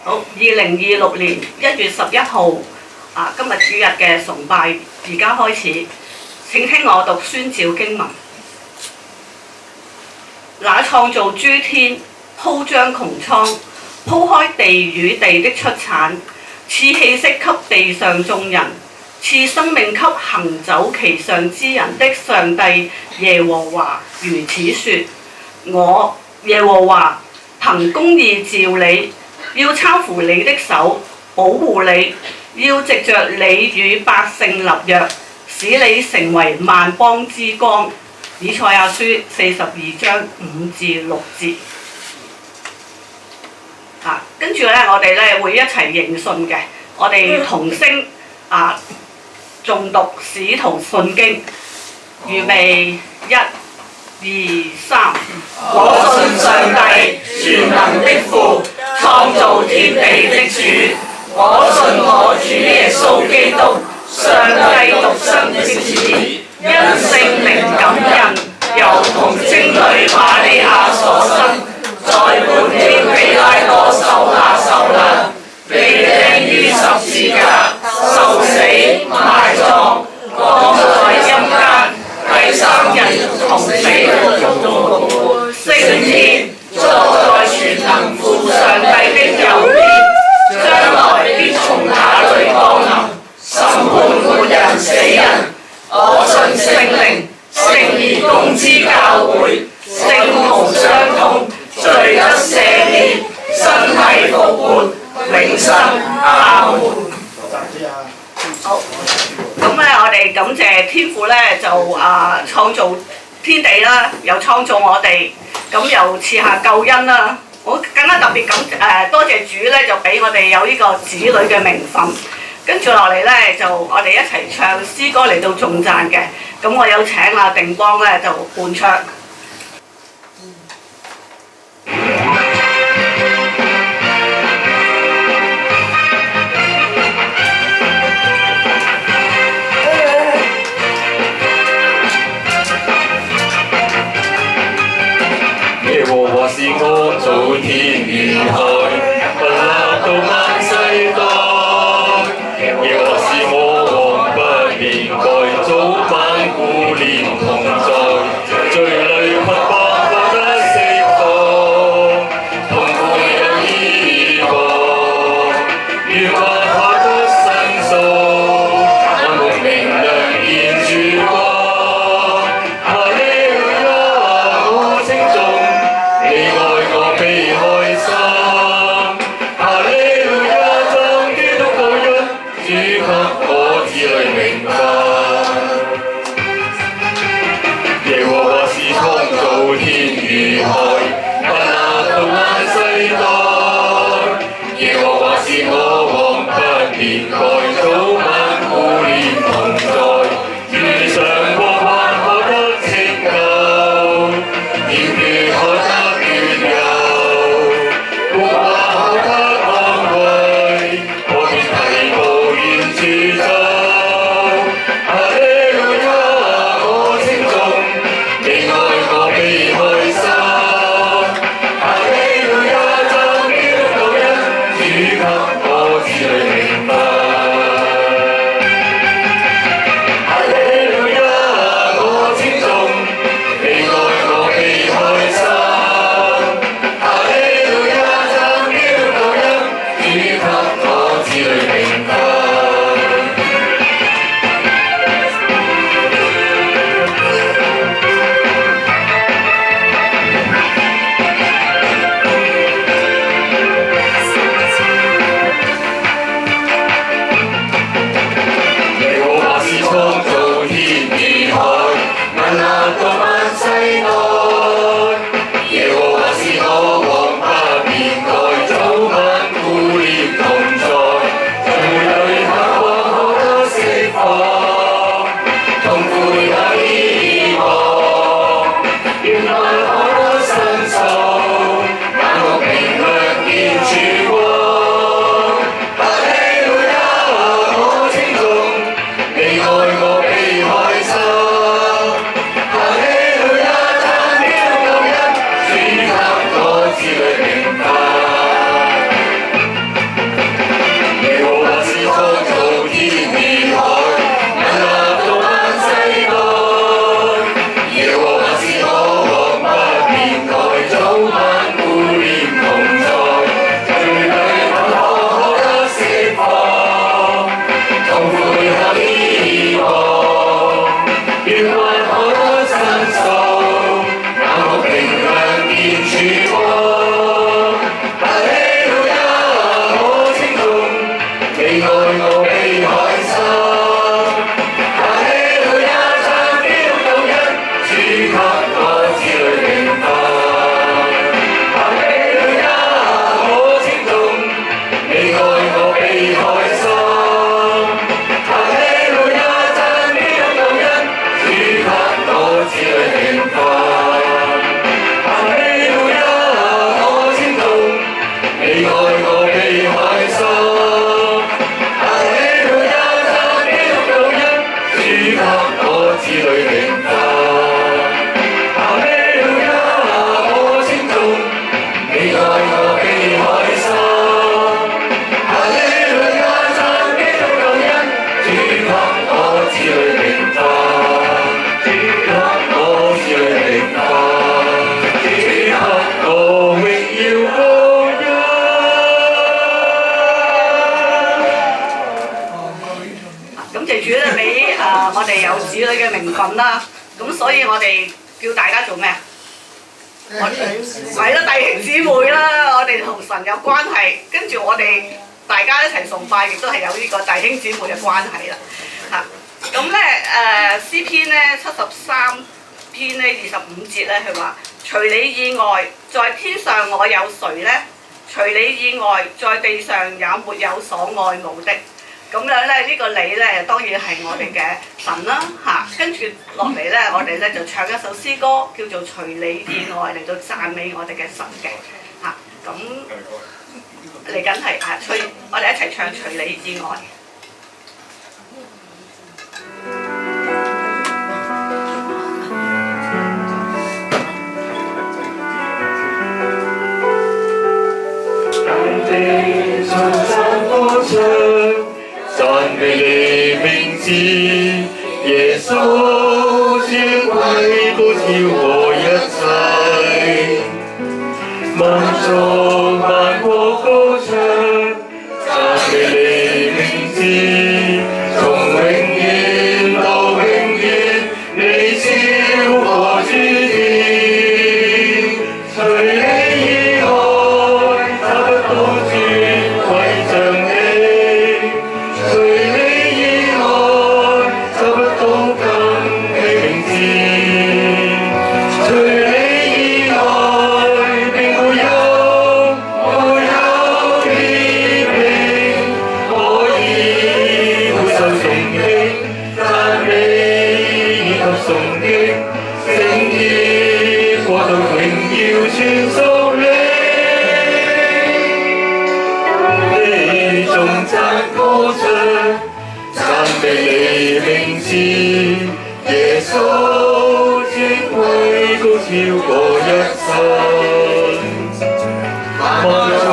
好，2026年1月11號今日主日嘅崇拜，而家開始。請聽我讀宣召經文。那創造諸天，鋪張穹蒼，鋪開地與地的出產，賜氣息給地上眾人，賜生命給行走其上之人的上帝耶和華如此說：我耶和華憑公義召你，要攙扶你的手，保護你，要藉着你與百姓立約，使你成為萬邦之光。以賽亞書42章5至6節。跟住咧，我哋咧會一齊認信嘅，我哋同聲誦讀《使徒信經》，預備1、2、3。我信上帝全能的父，創造天地的主。我信我主耶穌基督，上帝獨生的子，因聖靈感孕，由童貞女瑪利亞所生，在本天彼拉多手下受難，被釘於十字架，受死埋葬，降在陰間，第3日從死裏復活，升天，坐在全能父上帝的右邊，將來必從那裏降臨，審判活人死人。我信聖靈，聖義公之教會，聖徒相通，罪得赦免，身體復活，永生。阿門。好，咁咧，我哋感謝天父咧，就創造天地啦，又創造我哋，咁又賜下救恩啦。我更加特別多謝主咧，就俾我哋有呢個子女嘅名分。跟住落嚟咧，就我哋一齊唱詩歌嚟到頌讚嘅。咁我有請定邦咧就伴唱。耶和華是我造天與海，屹立到萬世代。耶和華是我王不變改，早晚顧念同在，最我子女明白，我子女明白，此刻我榮耀高恩。感謝主咧，俾我哋有子女嘅名分啦。咁所以我哋叫大家做咩啊？係啦，弟兄姊妹啦，我哋同神有關係，跟住我哋大家一齊崇拜，亦都係有呢個弟兄姊妹嘅關係啦。嚇，咁咧詩篇咧73篇咧25節咧，佢話：除你以外，在天上我有誰呢？除你以外，在地上也沒有所愛慕的。咁樣咧，呢個你咧當然係我哋嘅神啦嚇。跟住落嚟咧，我哋咧就唱一首詩歌，叫做《除你以外》，嚟到讚美我哋嘅神嘅嚇。咁嚟緊係我哋一齊唱《除你以外》。讚美你名字，耶穌尊貴都超過一切，萬眾萬國高唱，讚美你名字，從永遠到永遠，你超過諸天，除你以外找不到尊貴像你。耶穌尊貴高超過一切，萬眾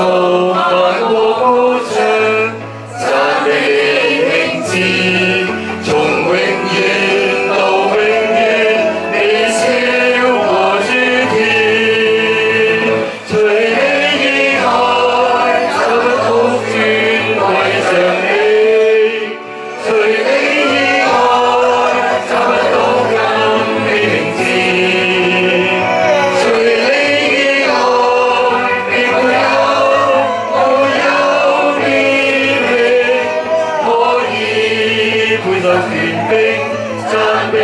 萬國高唱，讚美你名字，從永遠到永遠，你超過諸天，除你以外找不到尊貴像你，除你以外找不到更美名字，除你以外並沒有別名可以配受權柄讚美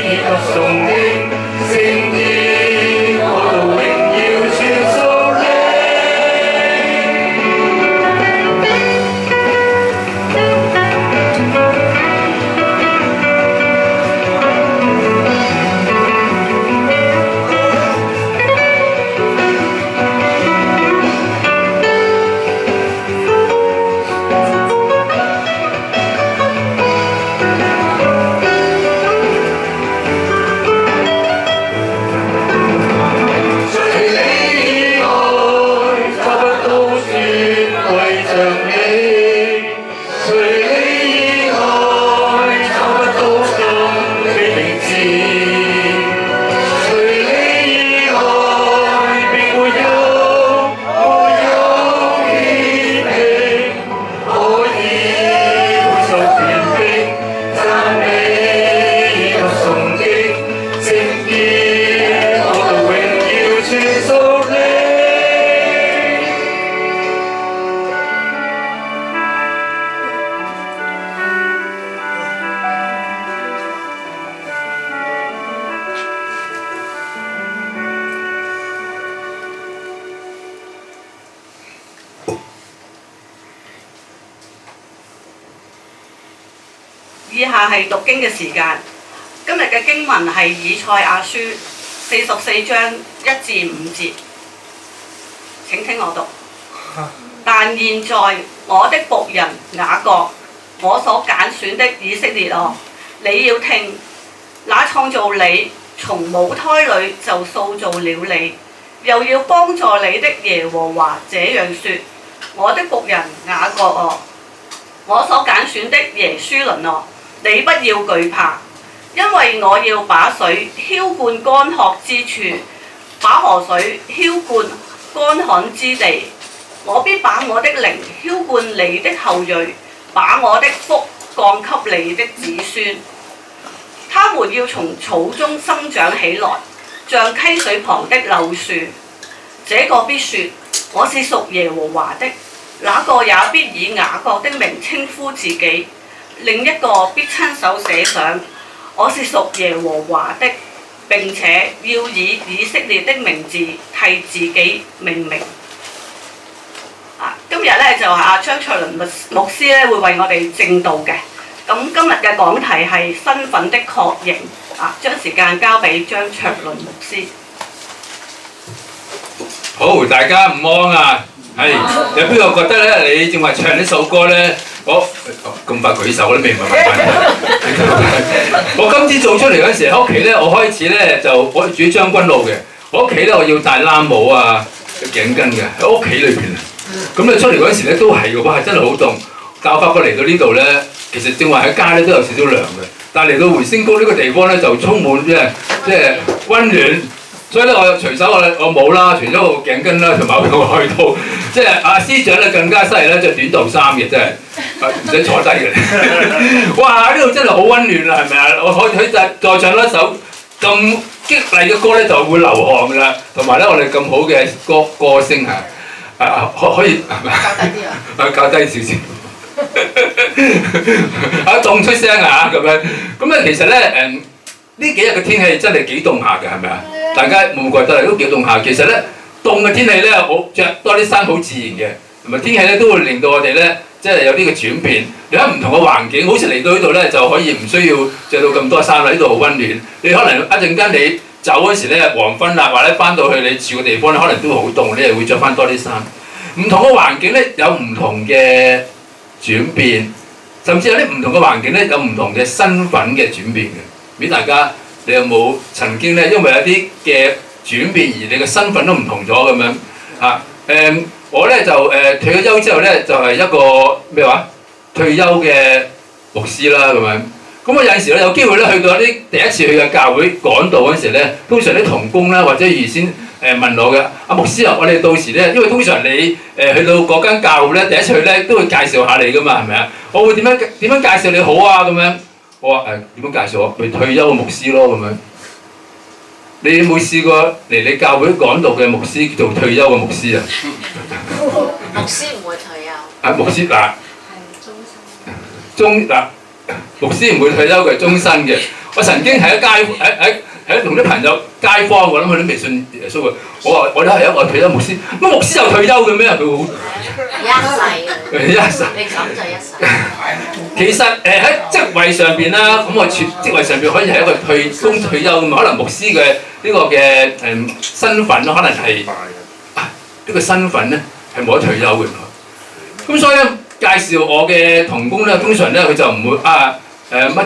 以及崇敬，聖潔我道榮耀全屬你。以下係讀經嘅時間。今日嘅經文係以賽亞書44章1至5節。請聽我讀。但現在我的僕人雅各，我所揀選的以色列哦，你要聽，那創造你從母胎裏就塑造了你，又要幫助你的耶和華這樣說：我的僕人雅各哦，我所揀選的耶書崙啊，你不要懼怕，因為我要把水澆灌乾涸之處，把河水澆灌乾旱之地。我必把我的靈澆灌你的後裔，把我的福降給你的子孫。他們要從草中生長起來，像溪水旁的柳樹。這個必說：我是屬耶和華的。那個也必以雅各的名稱呼自己。另一個必親手寫上：我是屬耶和華的。並且要以以色列的名字替自己命名。今日咧就係張卓麟牧師咧會為我哋證道嘅。咁今日嘅講題係身份的確認。將時間交俾張卓麟牧師。好，大家午安啊！係有邊個覺得咧？你正話唱呢首歌咧，我咁快舉手都未問問題。我今次做出嚟嗰時喺屋企咧，我開始咧就我住喺將軍澳嘅，我屋企咧我要戴冷帽啊、頸巾嘅喺屋企裏邊啊。咁你出嚟嗰時咧都係嘅，哇！真係好凍。但我發覺嚟到呢度咧，其實正話喺街咧都有少少涼嘅，但係嚟到回星谷呢個地方咧就充滿即係溫暖。所以咧，我隨手我冇啦，除咗個頸巾啦，同埋個外套，即係阿司長咧更加犀利咧，着短袖衫嘅真係，唔使坐低嘅。哇！呢度真係好溫暖啦，係咪啊？我可以再唱一首咁激勵嘅歌咧，就會流汗㗎啦。同埋咧，我哋咁好嘅歌聲啊，可以係咪？較低啲啊！較低少少。凍出聲啊咁樣。咁咧其實咧呢幾日嘅天氣真係幾凍下嘅，係咪啊？大家會唔會覺得都幾凍下？其實咧，凍嘅天氣咧，我着多啲衫好自然嘅，同埋天氣咧都會令到我哋咧，即係有啲嘅轉變。你喺唔同嘅環境，好似嚟到呢度咧，就可以唔需要着到咁多衫啦。呢度好溫暖。你可能一陣間你走嗰時咧，黃昏啦，或者翻到去你住嘅地方咧，可能都好凍，你係會着翻多啲衫。唔同嘅環境咧，有唔同嘅轉變，甚至有啲唔同嘅環境咧，有唔同嘅身份嘅轉變嘅。俾大家，你有冇曾經咧，因為有啲嘅轉變而你嘅身份都唔同咗咁樣啊？我咧就退咗休之後咧，就係一個咩話退休嘅牧師啦咁樣。咁我有陣時咧有機會咧去到一啲第一次去嘅教會講道嗰陣時咧，通常啲同工啦或者預先問我嘅阿牧師啊，我哋到時咧，因為通常你去到嗰間教會咧，第一次去咧都會介紹下你噶嘛，係咪啊？我會點樣介紹你好啊咁樣？我話點樣介紹我？佢退休嘅牧師咯咁樣。你有冇試過嚟你教會講道嘅牧師做退休嘅牧師啊？牧師唔會退休。牧師嗱，牧師唔會退休嘅，終身嘅。我曾經喺喺同啲朋友街坊，我諗佢都未信耶穌嘅。我話我都係一個退休牧師，乜牧師又退休嘅咩？佢好一世。你咁就一世。其實喺職位上邊啦，咁我職位上邊可以係一個退休咁，可能牧師嘅呢個嘅身份咯，可能係呢個身份咧係冇得退休嘅。咁所以咧介紹我嘅同工咧，通常咧佢就唔會乜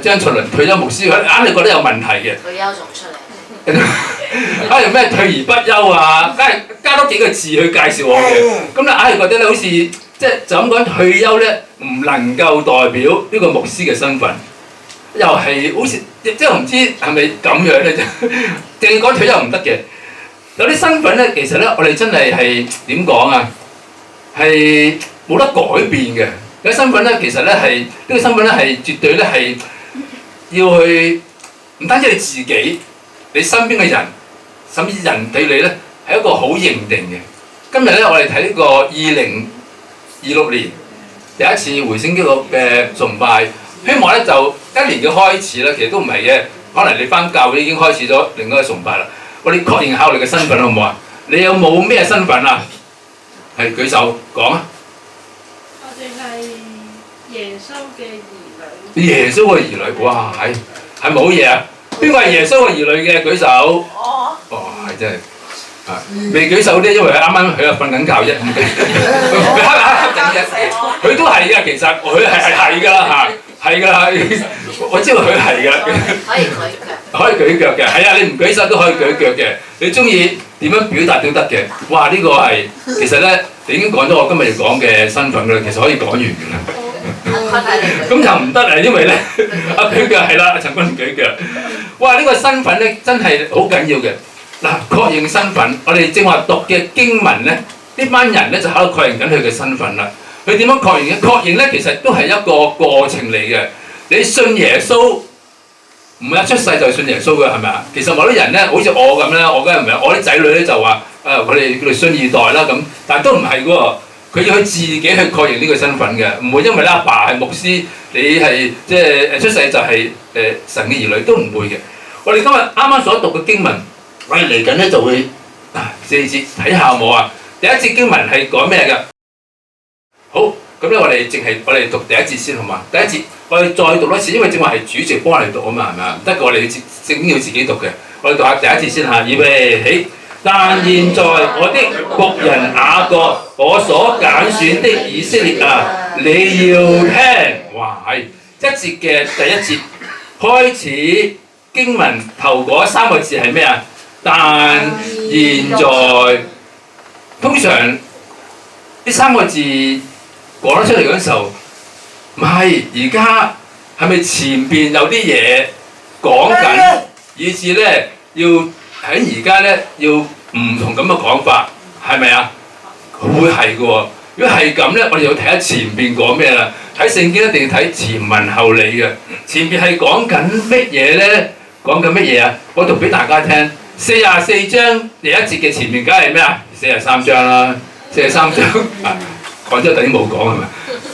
張卓麟退休牧師，佢硬係覺得有問題嘅。退休仲出嚟。咩退而不休啊？梗係加多幾個字去介紹我嘅。咁咧硬係覺得咧好似即係就咁講退休咧，唔能夠代表呢個牧師嘅身份，又係好似即係唔知係咪咁樣咧啫？淨係講退休唔得嘅，有啲身份咧，其實咧我哋真係點講啊？係冇得改變嘅。有啲身份咧，其實咧係呢個身份咧係絕對咧係要去唔單止你自己，你身邊嘅人，甚至人對你咧係一個好認定嘅。今日咧我哋睇呢個2026年第一次回星基督嘅崇拜，希望咧就一年嘅開始啦，其實都唔係嘅，可能你返教會已經開始咗另一個崇拜啦。我哋確認下我哋嘅身份好唔好啊？你有冇咩身份啊？係舉手講啊！我哋係耶穌嘅兒女。耶穌嘅兒女，哇係咪好嘢啊？邊個係耶穌嘅兒女嘅舉手？哦係真係。未舉手啲，因為佢啱啱喺度瞓緊覺啫，佢黑緊啫。佢都係㗎，其實佢係㗎啦嚇，係㗎啦，我知道佢係㗎。可以舉腳嘅，係啊，你唔舉手都可以舉腳嘅。你中意點樣表達都得嘅。哇！呢個係其實咧，你已經講咗我今日要講嘅身份㗎啦，其實可以講完㗎啦。坤係你咁就唔得啦，因為咧阿舉腳係啦，阿陳君舉腳。哇！呢個身份咧真係好緊要嘅。嗱，確認身份，我哋正話讀嘅經文咧，呢班人咧就喺度確認緊佢嘅身份啦。佢點樣確認嘅？確認咧其實都係一個過程嚟嘅。你信耶穌唔係一出世就信耶穌嘅係咪啊？其實某啲人咧，好似我咁咧，我梗係唔係，我啲仔女咧就話佢哋信二代啦咁，但係都唔係嘅喎。佢要佢自己去確認呢個身份嘅，唔會因為咧阿爸係牧師，你係即係出世就係神嘅兒女，都唔會嘅。我哋今日啱啱所讀嘅經文，我哋嚟緊咧就會4節睇下好冇啊？第一節經文係講咩嘅？好，咁咧我哋讀第一節先好嘛？第一節我哋再讀一次，因為正話係主席幫我哋讀啊嘛，係咪啊？唔得嘅，我哋聖經要自己讀嘅。我哋讀下第一節先嚇，預備起。但現在我的僕人雅各，我所揀選的以色列啊，你要聽。哇，係一節嘅第一節開始經文頭嗰3個字係咩啊？但現在，通常呢3個字講得出嚟嗰陣時候，唔係而家係咪前邊有啲嘢講緊，以至咧要喺而家咧要唔同咁嘅講法，係咪啊？會係嘅喎。如果係咁咧，我哋要睇下前邊講咩啦。睇聖經一定要睇前文後理嘅。前邊係講緊乜嘢咧？講緊乜嘢啊？我讀俾大家聽。44章第一節嘅前面梗係咩啊？43章啦，43章講咗等於冇講係咪？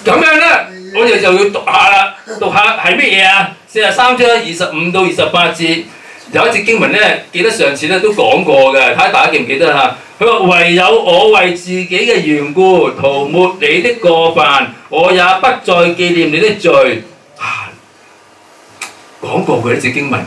咁樣咧，我哋就要讀下啦。讀下係乜嘢啊？43章25到28節。有一節經文咧，記得上次咧都講過嘅，睇下大家記唔記得嚇？佢話：唯有我為自己嘅緣故塗抹你的過犯，我也不再紀念你的罪。講過嘅一節經文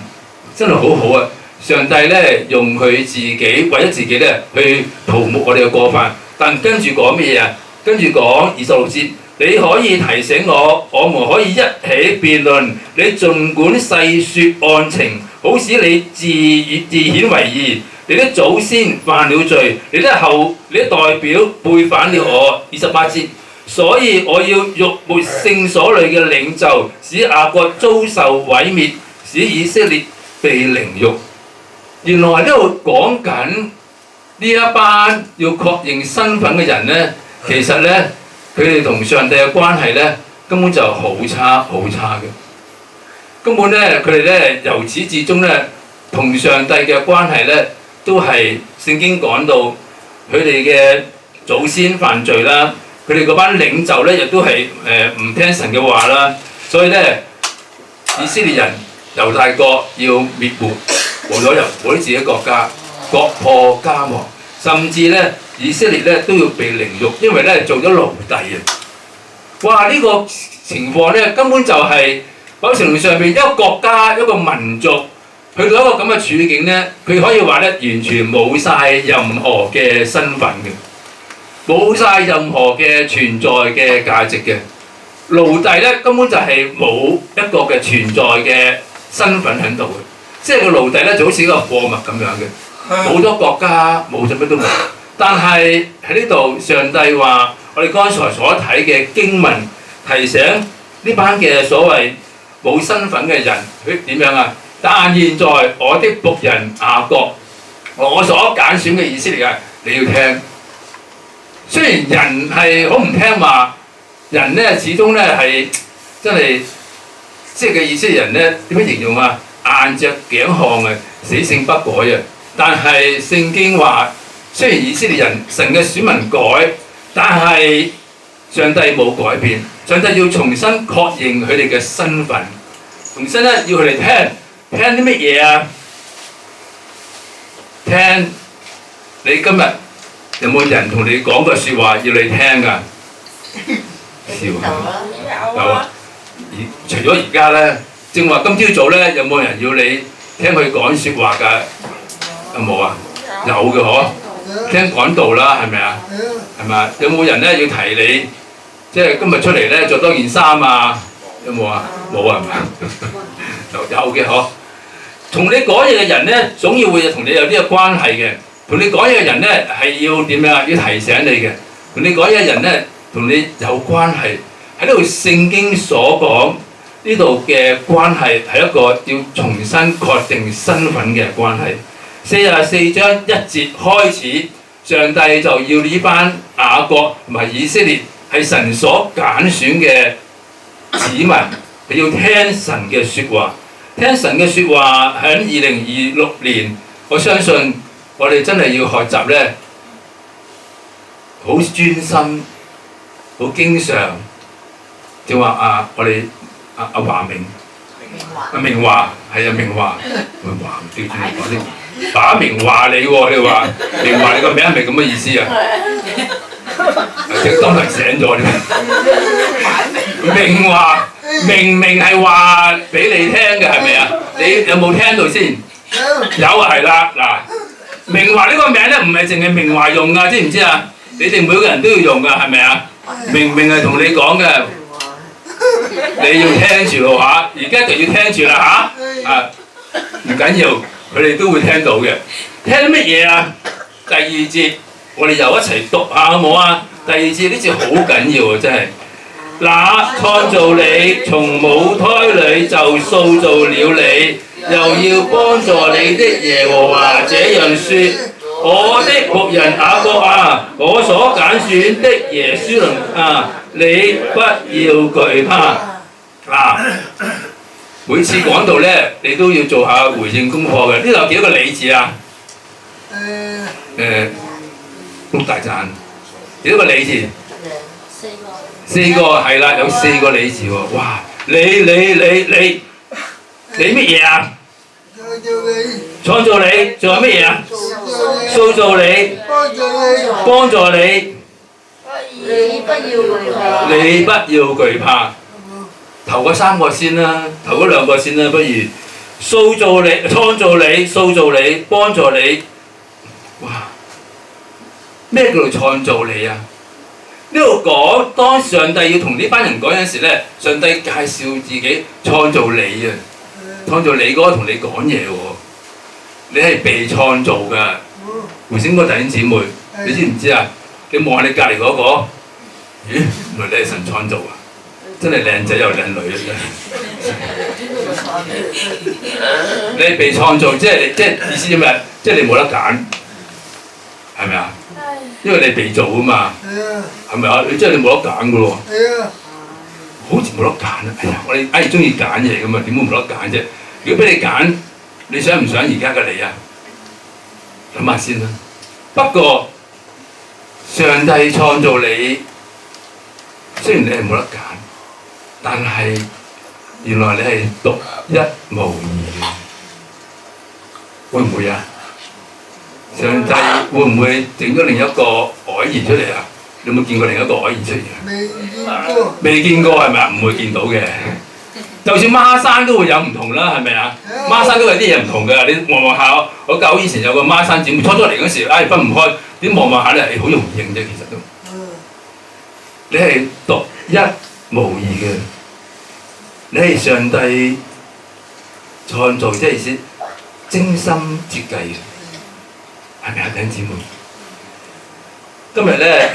真係好好啊！上帝咧用佢自己為咗自己咧去塗抹我哋嘅過犯，但跟住講乜嘢啊？跟住講26節。你可以提醒我，我們可以一起辯論。你儘管細説案情，好使你自顯為義。你的祖先犯了罪，你的代表背反了我。28節，所以我要辱沒聖所裏嘅領袖，使雅各遭受毀滅，使以色列被凌辱。原來呢度講緊呢一班要確認身份嘅人呢，其實呢。佢哋同上帝嘅關係咧，根本就好差好差嘅。根本咧，佢哋咧由始至終咧，同上帝嘅關係咧，都係聖經講到佢哋嘅祖先犯罪啦，佢哋嗰班領袖咧亦都係唔聽神嘅話啦，所以咧以色列人猶大國要滅沒，冇咗自己國家，國破家亡，甚至咧。以色列咧都要被凌辱，因為咧做咗奴隸啊！哇！呢個情況咧根本就係某程度上邊一個國家一個民族去到一個咁嘅處境咧，佢可以話咧完全冇晒任何嘅身份嘅，冇晒任何嘅存在嘅價值嘅。奴隸咧根本就係冇一個嘅存在嘅身份喺度嘅，即係個奴隸咧就好似一個貨物咁樣嘅，冇咗國家，冇咗乜都冇。但係喺呢度，上帝話：我哋剛才所睇嘅經文提醒呢班嘅所謂冇身份嘅人，佢點樣啊？但現在我的僕人雅各，我所揀選嘅以色列，你要聽。雖然人係好唔聽話，人咧始終咧係真係，即係嘅以色列人咧點樣形容啊？硬著頸項嘅，死性不改啊！但係聖經話。雖然以色列人神嘅選民改，但係上帝冇改變，上帝要重新確認佢哋嘅身份，重新咧要佢哋聽啲乜嘢啊？聽你今日有冇人同你講過説話要你聽㗎？笑有啊！除咗而家咧，正話今朝早咧有冇人要你聽佢講説話㗎？有冇啊？有嘅嗬。聽講道啦，係咪啊？係咪啊？有冇人咧要提你？即係今日出嚟咧着多件衫啊？有冇啊？冇啊，係咪？有嘅嗬。同你講嘢嘅人咧，總要會同你有啲嘅關係嘅。同你講嘢嘅人咧係要點樣啊？要提醒你嘅。同你講嘢嘅人咧，同你有關係，喺呢度聖經所講呢度嘅關係係一個要重新確定身份嘅關係。44章1節開始，上帝就要呢班雅各同埋以色列係神所揀選嘅子民，你要聽神嘅説話。聽神嘅説話喺2026年，我相信我哋真係要學習咧，好專心，好經常。正話我哋阿華明，明華係啊，明華，華唔調轉嚟講先，打明華你喎，你話明華你個名係咪咁嘅意思啊？即係當堂醒咗你。明華明明係話俾你聽嘅係咪啊？你有冇聽到先？有啊，係啦，嗱，明華呢個名咧唔係淨係明華用噶，知唔知啊？你哋每個人都要用噶，係咪啊？明明係同你講嘅。你要聽住咯嚇，而家就要聽住啦嚇，唔緊要，佢哋都會聽到嘅。聽乜嘢啊？第2節，我哋又一齊讀下好冇啊？第2節呢節好緊要啊，真係。那創造你從母胎裏就塑造了你，又要幫助你的耶和華這樣說：我的僕人雅各啊，我所揀選的耶書崙啊，你不要懼怕。每次講到咧，你都要做下回應功課嘅。呢度有幾多個你字啊？碌大讚，幾多個你字？4個係啦，有4個你字喎。哇！你乜嘢啊？創造你，仲有乜嘢啊？塑造你，幫助你。你不要懼怕。頭嗰3個先啦，頭嗰2個先啦，不如塑造你、創造你、塑造你、幫助你。哇！咩叫做創造你啊？呢度講當上帝要同呢班人講嗰陣時咧，上帝介紹自己創造你啊，創造你嗰個同你講嘢喎。你係被創造㗎。回聲哥弟兄姊妹，你知唔知啊？你望下你隔離嗰個，咦？原來你係神創造啊！真係靚仔又靚女啊！你係被創造，即係意思咩？即係你冇得揀，係咪啊？因為你被造啊嘛，係咪啊？你即係你冇得揀噶咯喎，好似冇得揀啊！哎呀，我哋中意揀嘢噶嘛，點會冇得揀啫？如果俾你揀，你想唔想而家嘅你啊？諗下先啦。不過上帝創造你，雖然你係冇得揀。但係原來你係獨一無二嘅，會唔會啊？上帝會唔會整咗另一個凱兒出嚟啊？你有冇見過另一個凱兒出現啊？未見過係咪啊？唔會見到嘅。就算孖生都會有唔同啦，係咪啊？孖生都有啲嘢唔同㗎。你望下，我舊以前有個孖生姊妹，初嚟嗰時，分唔開，點望下咧，好容易認啫，其實都。你係獨一無二嘅。你係上帝創造，即係意思精心設計嘅，係咪啊，弟兄姊妹？今日咧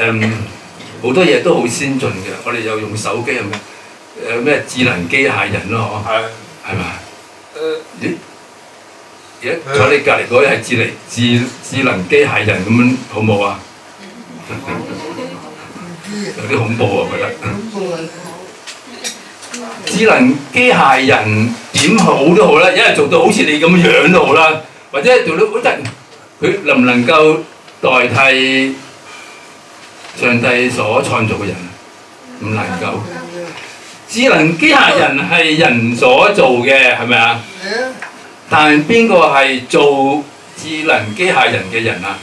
好多嘢都好先進嘅，我哋又用手機係咪？咩智能機械人咯，嗬？係嘛？咦？而家坐你隔離嗰位係智能機械人咁樣，好冇啊？有啲恐怖啊，我覺得。智能機械人點好都好啦，一係做到好似你咁樣都好啦，或者做到好得，佢能唔能夠代替上帝所創造嘅人？唔能夠。智能機械人係人所做嘅，係咪啊？但係邊個係做智能機械人嘅人啊？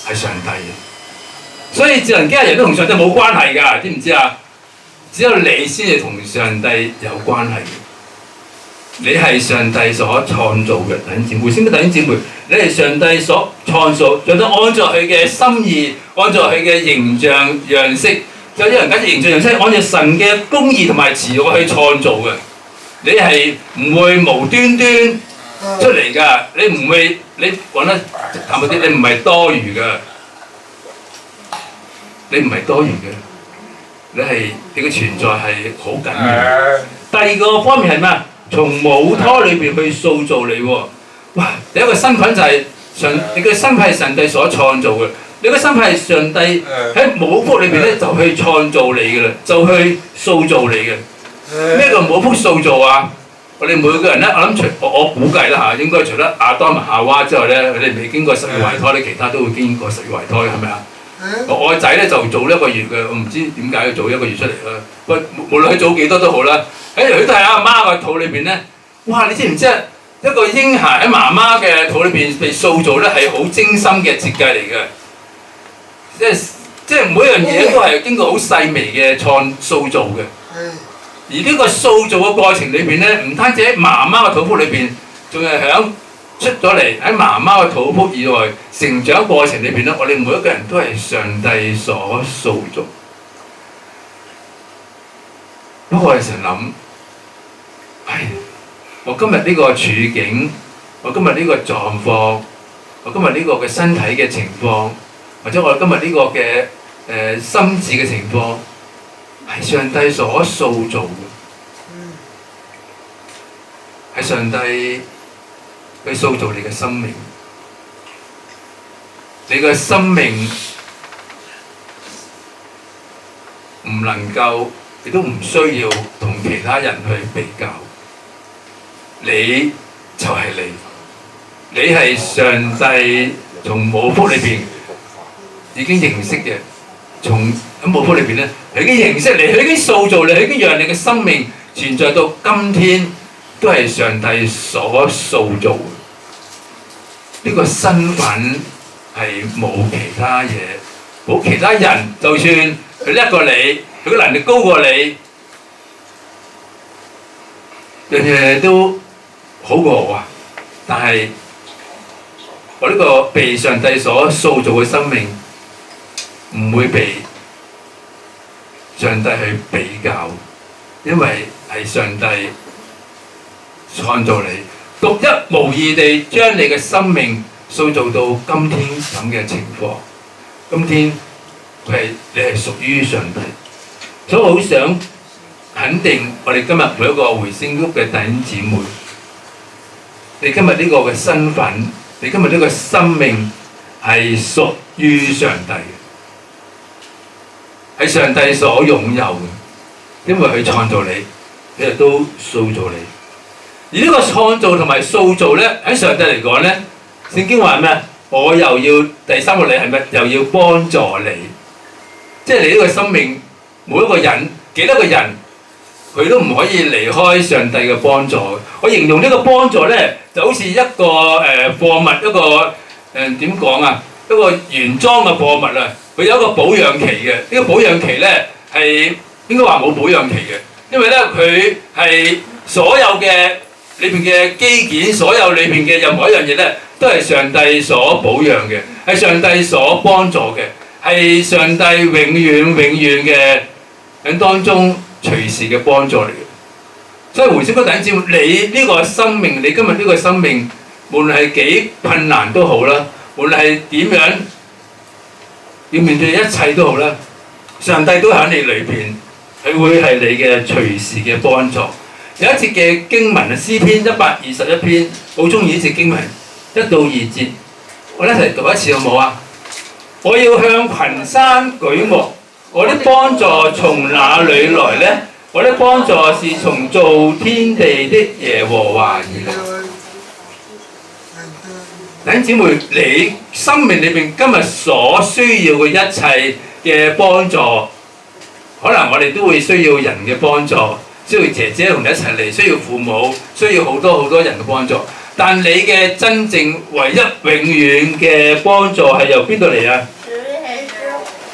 係上帝嘅。所以智能機械人都同上帝冇關係㗎，知唔知啊？只有你先至同上帝有關係嘅，你係上帝所創造嘅弟兄姊妹，先啲弟兄姊妹，你係上帝所創造，上帝按照佢嘅心意，按照佢嘅形象樣式，有啲人緊形象樣式，按照神嘅公義同埋慈愛去創造嘅，你係唔會無端端出嚟㗎，你唔會，你講得坦白啲，你唔係多餘㗎，你唔係多餘嘅。你嘅存在係好緊要。第二個方面係咩啊？從母胎裏邊去塑造你喎。哇！第一個身份就係你嘅身份係上帝所創造嘅。你嘅身份係上帝喺母腹裏邊咧就去創造你嘅啦，就去塑造你嘅。咩叫母腹塑造啊？我哋每個人咧，我諗我估計啦嚇，應該除咗亞當同夏娃之外咧，佢哋未經過十月懷胎咧，其他都會經過十月懷胎，係咪啊？我個仔咧就早1個月嘅，我唔知點解要早1個月出嚟啦。無論佢早幾多都好啦，佢都係阿媽個肚裏邊咧。哇！你知唔知啊？一個嬰孩喺媽媽嘅肚裏邊被塑造咧係好精心嘅設計嚟嘅，即係每一樣嘢都係經過好細微嘅塑造嘅。而呢個塑造嘅過程裏邊咧，唔單止喺媽媽嘅肚腹裏邊，仲係響出咗嚟喺媽媽嘅肚腹以外成長過程裏邊咧，我哋每一個人都係上帝所塑造。不過我哋成日諗，我今日呢個處境，我今日呢個狀況，我今日呢個嘅身體嘅情況，或者我今日呢個嘅心智嘅情況，係上帝所塑造嘅，係上帝去塑造你嘅生命。你嘅生命唔能夠，亦都唔需要同其他人去比較。你就係你係上帝從母腹裏邊已經認識嘅，從喺母腹裏邊咧，佢已經認識你，佢已經塑造你，佢已經讓你嘅生命存在到今天，都係上帝所塑造嘅。呢個身份係冇其他嘢，冇其他人，就算佢叻過你，佢嘅能力高過你，樣樣都好過我啊！但係我呢個被上帝所塑造嘅生命，唔會被上帝去比較，因為係上帝創造你，獨一無二地將你嘅生命塑造到今天咁嘅情況。今天你係屬於上帝，所以我好想肯定我哋今日每一個回聲屋嘅弟兄姊妹。你今日呢個嘅身份，你今日呢個生命係屬於上帝嘅，係上帝所擁有嘅，因為佢創造你，佢亦都塑造你。而呢個創造同埋塑造咧，喺上帝嚟講咧，聖經話咩？我又要第三個你係咩？又要幫助你，即係你呢個生命，每一個人幾多個人，佢都唔可以離開上帝嘅幫助。我形容呢個幫助咧，就好似一個貨物，一個點講啊？一個原裝嘅貨物啊，佢有一個保養期嘅。呢個保養期咧係應該話冇保養期嘅，因為咧佢係所有嘅裏邊嘅機件，所有裏邊嘅任何一樣嘢咧，都係上帝所保養嘅，係上帝所幫助嘅，係上帝永遠嘅喺當中隨時嘅幫助嚟嘅。所以回聲屋弟兄姊妹，你呢個生命，你今日呢個生命，無論係幾困難都好啦，無論係點樣要面對一切都好啦，上帝都喺你裏邊，佢會係你嘅隨時嘅幫助。有一節嘅經文啊，詩篇121篇，好中意呢節經文1到2節，我哋一齊讀一次好唔好啊？我要向群山舉目，我的幫助從哪裏來呢？我的幫助是從造天地的耶和華而來。弟兄姊妹，你生命裏邊今日所需要嘅一切嘅幫助，可能我哋都會需要人嘅幫助，需要姐姐同你一齊嚟，需要父母，需要好多人嘅幫助。但你嘅真正唯一永遠嘅幫助係由邊度嚟啊？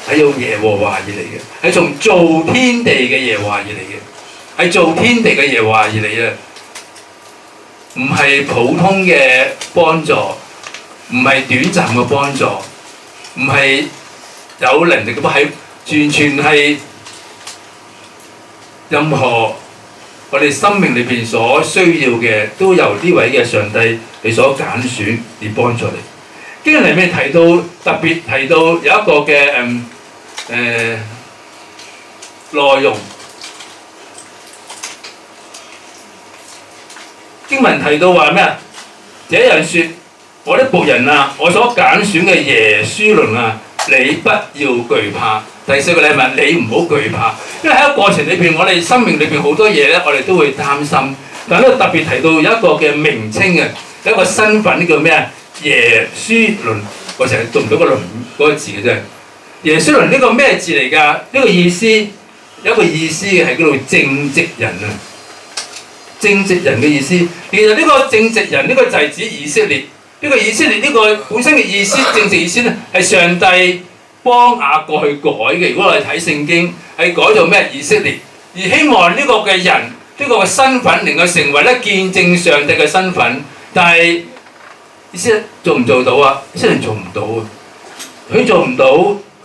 係由耶和華而嚟嘅，係從造天地嘅耶和華而嚟嘅，係造天地嘅耶和華而嚟嘅，唔係普通嘅幫助，唔係短暫嘅幫助，唔係有能力嘅幫助，係完全係任何我哋生命裏邊所需要嘅，都由呢位嘅上帝你所揀選而幫助你。經文裏面提到，特別提到有一個嘅內容。經文提到話咩啊？這樣說，我的僕人啊，我所揀選嘅耶書崙啊，你不要懼怕。第4個禮物，你唔好懼怕，因為喺個過程裏邊，我哋生命裏邊好多嘢咧，我哋都會擔心。但係呢個特別提到有一個嘅名稱嘅，有一個身份叫咩啊？耶書崙，我成日讀唔到個崙嗰個字嘅啫。耶書崙呢個咩字嚟㗎？呢個意思有一個意思係叫做正直人啊。正直人嘅意思，其實呢個正直人呢個就係指以色列。呢個以色列呢個本身嘅意思，正直意思咧係上帝幫雅各去改嘅。如果我哋睇聖經，係改做咩？以色列，而希望呢個嘅人，呢個嘅身份能夠成為咧見證上帝嘅身份。但係以色列做唔做到啊？以色列做唔到啊！佢做唔到，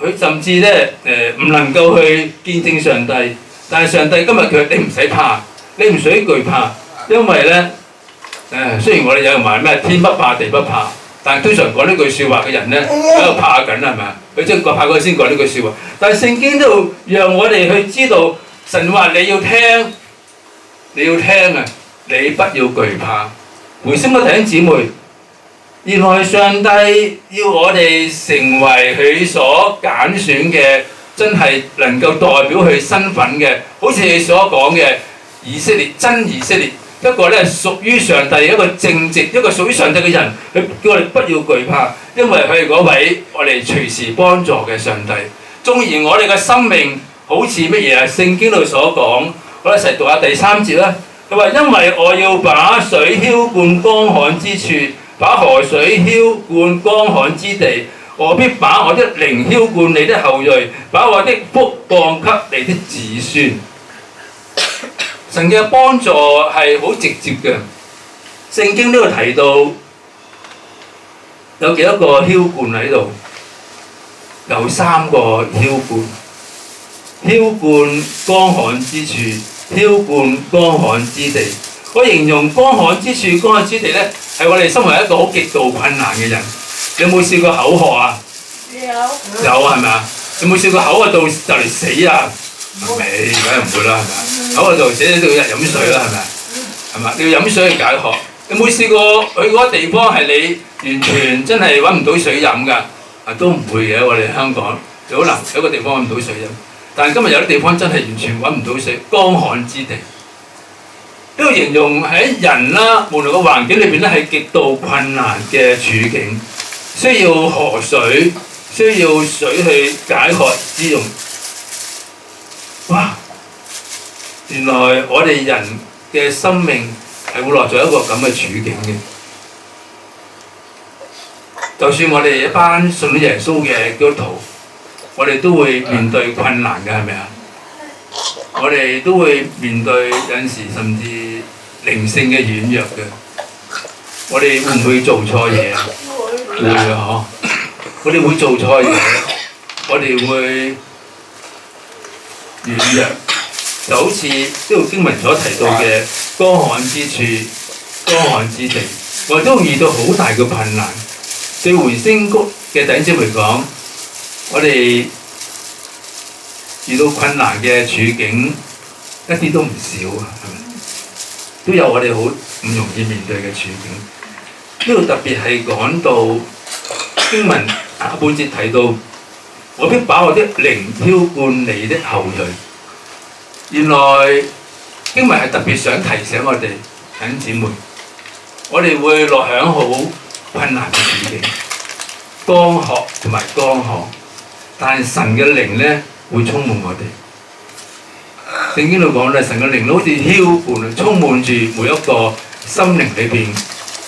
佢甚至咧唔能夠去見證上帝。但係上帝今日佢你唔使怕。你唔使懼怕，因為咧雖然我哋有人話咩天不怕地不怕，但係通常講呢句説話嘅人咧喺度怕緊係咪啊？佢即係怕嗰先講呢句説話。但係聖經都讓我哋去知道，神話你要聽啊！你不要懼怕。回心嘅弟兄姊妹，原來上帝要我哋成為佢所揀選嘅，真係能夠代表佢身份嘅，好似你所講嘅。以色列真以色列，一個咧屬於上帝，一個正直，一個屬於上帝嘅人，佢叫我哋不要懼怕，因為佢係嗰位我哋隨時幫助嘅上帝。縱然我哋嘅生命好似乜嘢啊？聖經度所講，我哋一齊讀下第3節啦。佢話：因為我要把水澆灌乾旱之處，把河水澆灌乾旱之地，我必把我的靈澆灌你的後裔，把我的福降給你的子孫。神嘅幫助係好直接嘅。聖經呢度提到有幾多個澆灌喺度？有3個澆灌。澆灌乾旱之處，澆灌乾旱之地。我形容乾旱之處、乾旱之地咧，係我哋身為一個好極度困難嘅人。你有冇試過口渴啊？有係咪啊？有冇試過口渴到就嚟死啊？未，梗係唔會啦，係咪啊？口渴到死你都要飲水啦，係咪啊？係嘛？你要飲水去解渴。有冇試過去嗰個地方係你完全真係揾唔到水飲㗎？啊，都唔會嘅。我哋香港就好難有一個地方揾唔到水飲。但係今日有啲地方真係完全揾唔到水，乾旱之地。呢個形容喺人啦，無論個環境裏邊咧係極度困難嘅處境，需要河水，需要水去解渴之用。哇！原來我哋人嘅生命係會落咗一個咁嘅處境嘅。就算我哋一班信咗耶穌嘅基督徒，我哋都會面對困難嘅，係咪啊？我哋都會面對有陣時甚至靈性嘅軟弱嘅。我哋會唔會做錯嘢啊？會啊！嗬！我哋會做錯嘢，我哋會軟弱，就好似呢度經文所提到嘅乾旱之處、乾旱之地，我哋都會遇到好大嘅困難。對回聲谷嘅弟兄姊妹講，我哋遇到困難嘅處境一啲都唔少啊，係咪？都有我哋好唔容易面對嘅處境。呢度特別係講到經文下半節提到，我必把我的靈澆灌你的後裔。原來經文係特別想提醒我哋弟兄姊妹，我哋會落響好困難嘅處境，乾渴同埋乾旱，但係神嘅靈咧會充滿我哋。聖經度講咧，神嘅靈好似澆灌，充滿住每一個心靈裏邊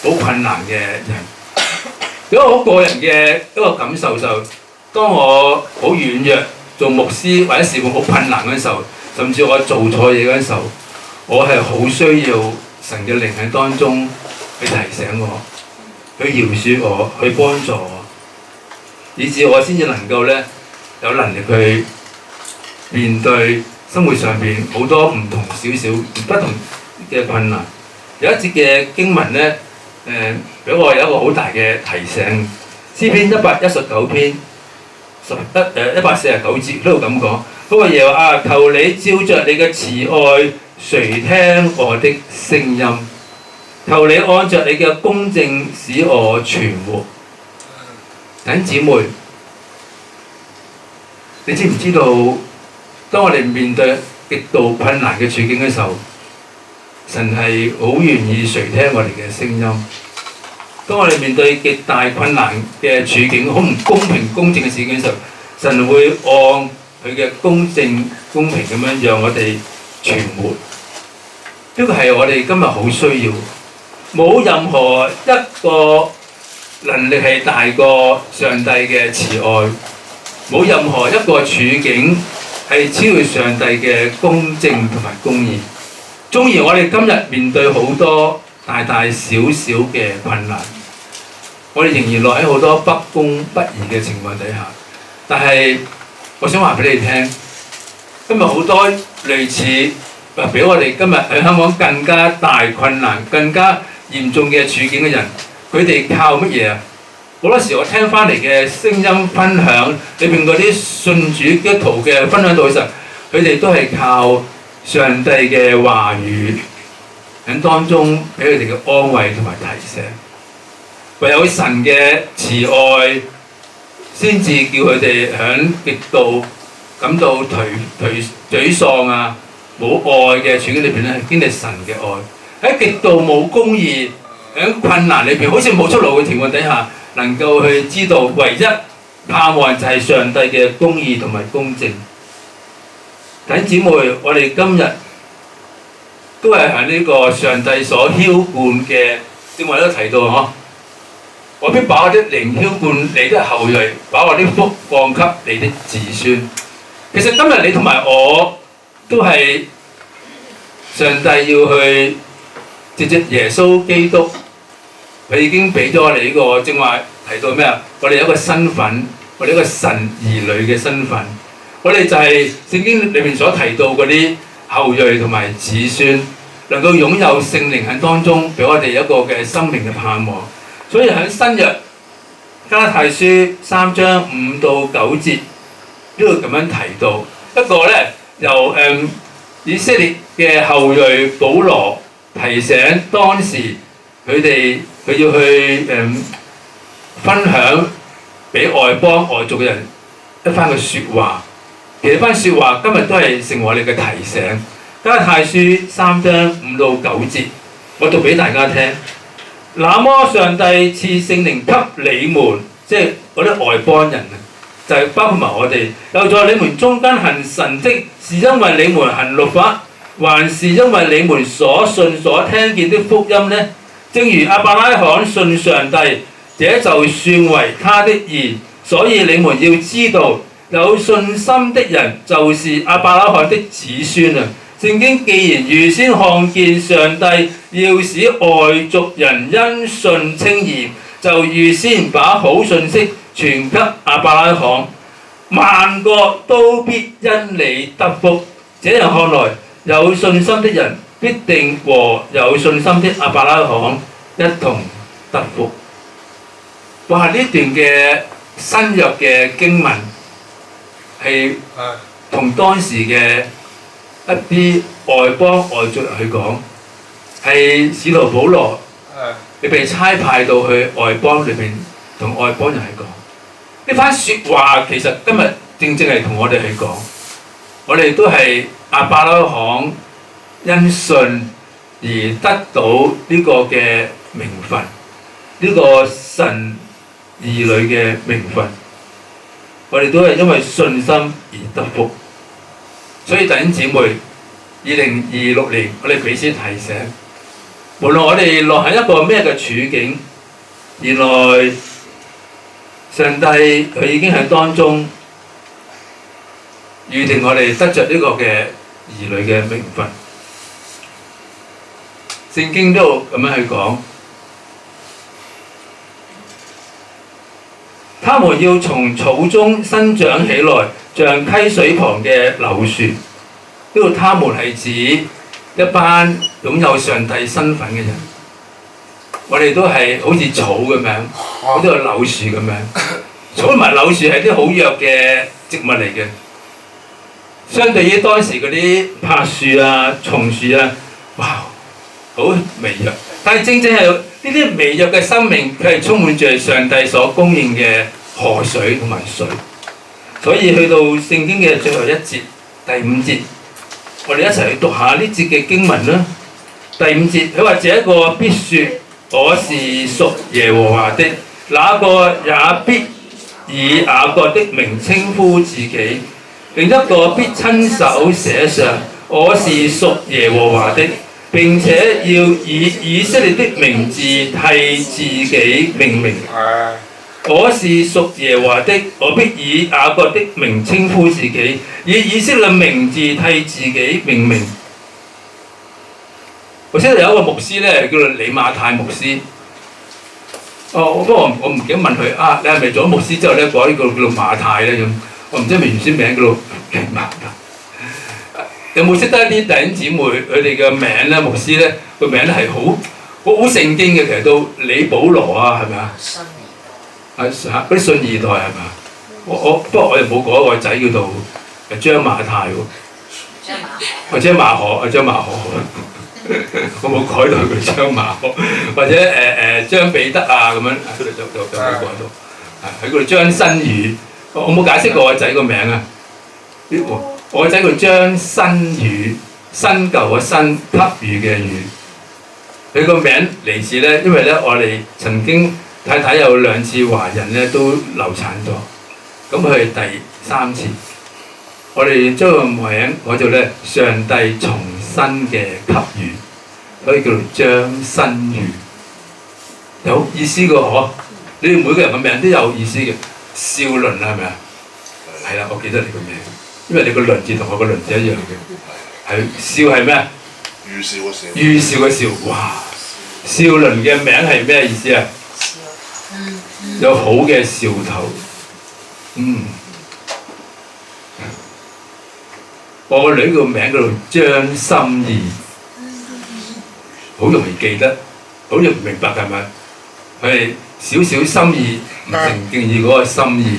好困難嘅人。有一個好個人嘅一個感受就，當我好軟弱，做牧師或者事奉好困難嗰陣時候，甚至我做錯嘢嗰陣時候，我係好需要神嘅靈喺當中去提醒我，去饒恕我，去幫助我，以至我先至能夠咧有能力去面對生活上邊好多唔同少少不同嘅困難。有一節嘅經文咧，俾我有一個好大嘅提醒。詩篇119篇149節都度咁講，嗰個耶和華求你照着你嘅慈愛垂聽我的聲音，求你按着你嘅公正使我存活。弟兄姊妹，你知唔知道，當我哋面對極度困難嘅處境嘅時候，神係好願意垂聽我哋嘅聲音。當我哋面對極大困難嘅處境，好唔公平公正嘅事件嘅時候，神會按佢嘅公正公平咁樣讓我哋存活。呢個係我哋今日好需要。冇任何一個能力係大過上帝嘅慈愛，冇任何一個處境係超越上帝嘅公正同埋公義。縱然我哋今日面對好多大大小小嘅困難，我哋仍然落喺好多不公不義嘅情況底下，但係我想話俾你聽，今日好多類似比我哋今日喺香港更加大困難、更加嚴重嘅處境嘅人，佢哋靠乜嘢啊？好多時我聽翻嚟嘅聲音分享裏邊嗰啲信主基督徒嘅分享到嘅時候，佢哋都係靠上帝嘅話語喺當中俾佢哋嘅安慰同埋提醒。唯有神嘅慈愛先至叫佢哋喺極度感到沮喪啊、冇愛嘅處境裏邊咧，經歷神嘅愛。喺極度冇公義、喺困難裏邊好似冇出路嘅情況底下，能夠去知道唯一盼望就係上帝嘅公義同埋公正。弟兄姊妹，我哋今日都係喺呢個上帝所澆灌嘅，正話都提到嗬，我必把我的靈澆灌你的後裔，把我的福降給你的子孫。其實今日你同埋我都係上帝要去藉着耶穌基督，佢已經俾咗我哋呢個正話提到咩啊？我哋有一個身份，我哋一個神兒女嘅身份。我哋就係聖經裏面所提到嗰啲後裔同埋子孫，能夠擁有聖靈喺當中，俾我哋一個嘅生命嘅盼望。所以喺新約加拉太書3章5到9節呢度咁樣提到一個咧，由以色列嘅後裔保羅提醒當時佢要去分享俾外邦外族嘅人一番嘅説話。其實番説話今日都係成為我哋嘅提醒。加拉太書3章5到9節，我讀俾大家聽。那麼上帝賜聖靈給你們，即係嗰啲外邦人啊，就係包括埋我哋，又在你們中間行神蹟，是因為你們行律法，還是因為你們所信所聽見的福音呢？正如亞伯拉罕信上帝，這就算為他的義。所以你們要知道，有信心的人就是亞伯拉罕的子孫啊！聖經既然預先看見上帝要使外族人因信稱義，就預先把好信息傳給亞伯拉罕，萬國都必因你得福。這樣看來，有信心的人必定和有信心的亞伯拉罕一同得福。哇！呢段嘅新約嘅經文係同當時嘅一啲外邦外族人去講，係使徒保羅你被差派到去外邦裏邊同外邦人去講呢番説話。其實今日正正係同我哋去講，我哋都係亞伯拉罕因信而得到呢個嘅名分，呢個神兒女嘅名分，我哋都係因為信心而得福。所以弟兄姊妹，2026年我哋彼此提醒，無論我哋落喺一個咩嘅處境，原來上帝佢已經喺當中預定我哋得着呢個嘅兒女嘅名分。聖經都咁樣去講，他們要從草中生長起來，像溪水旁嘅柳樹。呢度他們係指一班擁有上帝身份嘅人。我哋都係好似草咁樣，好似個柳樹咁樣。草蜜柳樹係啲好弱嘅植物嚟嘅，相對於當時嗰啲柏樹啊、松樹啊，哇，好微弱。但係正正係呢啲微弱嘅生命，佢係充滿住上帝所供應嘅河水同埋水。所以去到聖經嘅最後一節第5節，我哋一齊去讀下呢節嘅經文啦。第5節，佢話：這個必説我是屬耶和華的，那個也必以雅各的名稱呼自己，另一個必親手寫上我是屬耶和華的，並且要以以色列的名字替自己命名。我是屬耶和華的，我必以雅各的名稱呼自己，以以色列嘅名字替自己命名。我識得有一個牧師咧，叫做李馬太牧師。不過我唔記得問佢啊，你係咪做咗牧師之後咧改呢個叫做馬太咧咁？我唔知係咪原先名叫做馬太。有冇識得一啲弟兄姊妹佢哋嘅名咧？牧師咧個名咧係好聖經嘅，其實到李保羅啊，係咪啊？嗰啲信二代係咪啊？不過我又冇改個仔叫做張馬太喎。或者馬可，張馬可。我冇改到佢張馬可，或者張彼得啊咁樣，就冇改到。喺嗰度張新宇，我冇解釋過我仔個名啊。我個仔叫張新宇，新舊嘅新，給予嘅予。佢個名嚟自咧，因為咧我哋曾經太太有2次懷孕咧都流產咗，咁佢係第3次。我哋將個名改做咧上帝重新嘅給予，所以叫做張新宇，有意思嘅嗬。你哋每個人嘅名都有意思嘅。少倫啊，係咪啊？係啦，我記得你個名，因為你個倫字同我個倫字一樣嘅。係少係咩啊？預兆嘅兆。預兆嘅兆，哇！少倫嘅名係咩意思啊？有好嘅兆頭，我個女個名叫做張心怡，好容易記得，好容易明白係咪？佢係少少心意，唔成敬意嗰個心意。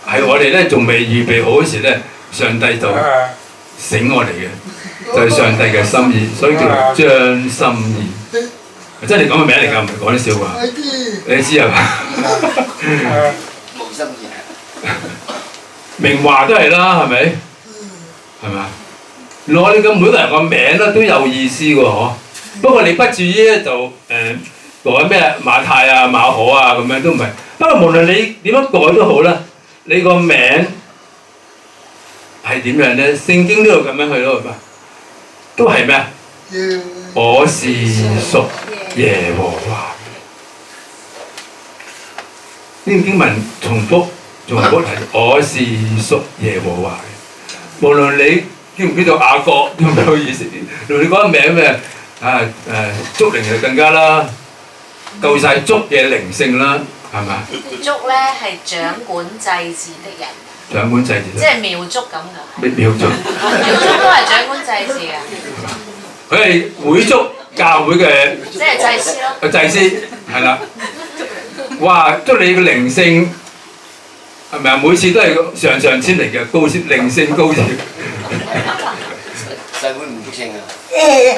係我哋咧仲未預備好嗰時咧，上帝就醒我哋嘅，就係上帝嘅心意，所以叫做張心怡。真係咁嘅名嚟㗎，唔係講啲笑話。你知係嘛？無心意。明華都係啦，係咪？係咪啊？原來我哋嘅每個人個名咧都有意思㗎嗬。不過你不至於咧就改咩馬太啊、馬可啊咁樣都唔係。不過無論你點樣改都好啦，你個名係點樣咧？聖經都度咁樣去咯，都係咩啊？我是屬耶和華。呢個經文重複係我是屬耶和華嘅。無論你叫唔叫做雅各都唔好意思，同你講個名咩祝靈就更加啦，夠晒祝嘅靈性啦，係咪？祝咧係掌管祭祀的人。掌管祭祀。即係廟祝咁㗎。廟祝。廟祝都係掌管祭祀㗎。佢係會祝教會嘅。即係祭司咯。祭司係啦。哇！祝你嘅靈性係咪啊？每次都係上籤嚟嘅，高籤靈性高籤。細妹唔清啊！